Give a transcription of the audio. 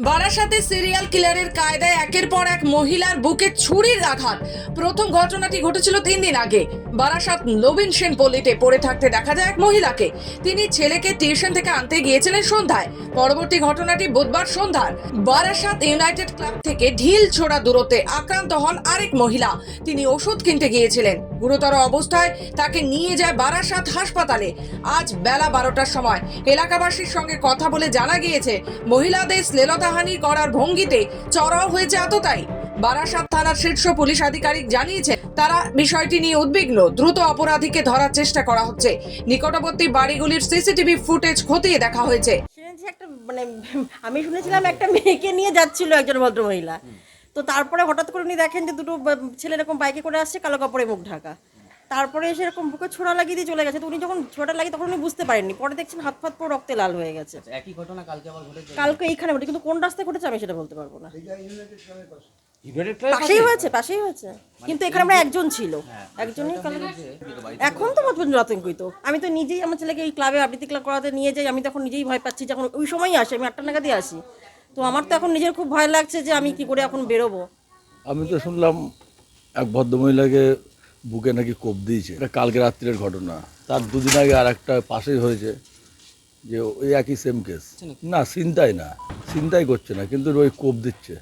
বারাসাতে সিরিয়াল কিলারের কায়দায় একের পর এক মহিলার বুকে ছুরির আঘাত। প্রথম ঘটনাটি ঘটেছিল 3 দিন আগে। বারাসাত নবীন সেন পল্লীতে পড়ে থাকতে দেখা যায় এক মহিলাকে। তিনি ছেলেকে টিউশন থেকে আনতে গিয়েছিলেন সন্ধ্যায়। পরবর্তী ঘটনাটি বুধবার সন্ধ্যার বারাসাত ইউনাইটেড ক্লাব থেকে ঢিল ছোড়া দূরত্বে আক্রান্ত হন আরেক মহিলা। তিনি ওষুধ কিনতে গিয়েছিলেন। গুরুতর অবস্থায় তাকে নিয়ে যায় বারাসাত হাসপাতালে। আজ বেলা 12টার সময় এলাকাবাসীর সঙ্গে কথা বলে জানা গিয়েছে মহিলাদের শ্লীলতাহানি করার ভঙ্গিতে চড়াও হয়েছে এতটাই। বারাসাত থানার শীর্ষ পুলিশ আধিকারিক জানিয়েছে তারা বিষয়টি নিয়ে উদ্বিগ্ন। দ্রুত অপরাধীকে ধরার চেষ্টা করা হচ্ছে। নিকটবর্তী বাড়িগুলির সিসিটিভি ফুটেজ খতিয়ে দেখা হয়েছে। শুনেছি একটা আমি শুনেছিলাম একটা মেয়েকে নিয়ে যাচ্ছিল একজন ভদ্রমহিলা। তো তারপরে হঠাৎ করে উনি দেখেন যে দুটো ছেলে এরকম বাইকে করে আসছে, কালো কাপড়ে মুখ ঢাকা। তারপরে এসে এরকম বুকে ছোড়া লাগিয়ে দিয়ে চলে গেছে। তো উনি যখন ছোড়া লাগিয়ে তখন উনি বুঝতে পারেননি। পরে দেখছেন হাত ফাত পুরো রক্তে লাল হয়ে গেছে। একই ঘটনা কালকে আবার ঘটেছে। কালকে এইখানে ঘটে, কিন্তু কোন রাস্তায় ঘটেছে আমি সেটা বলতে পারবো না। ইউনাইটেড ক্লাব পাশেই হয়েছে। কিন্তু এখানে আমরা একজন ছিল, একজনই এখন তো পর্যন্ত আতঙ্কিত। আমি তো নিজেই আমার ছেলেকে এই ক্লাবে আবৃত্তি ক্লাব করাতে নিয়ে যাই। আমি তখন নিজেই ভয় পাচ্ছি, যখন ওই সময়ই আসি, আমি 8টা নাগাদই আসি। তো আমার তো এখন নিজের খুব ভয় লাগছে যে আমি কি করে এখন বেরোবো। আমি তো শুনলাম এক ভদ্রমহিলাকে বুকে নাকি কোপ দিয়েছে। এটা কালকে রাত্রের ঘটনা। তার দুদিন আগে আর একটা পাশেই হয়েছে, যে ওই একই সেম কেস। না, চিন্তাই করছে না, কিন্তু ওই কোপ দিচ্ছে।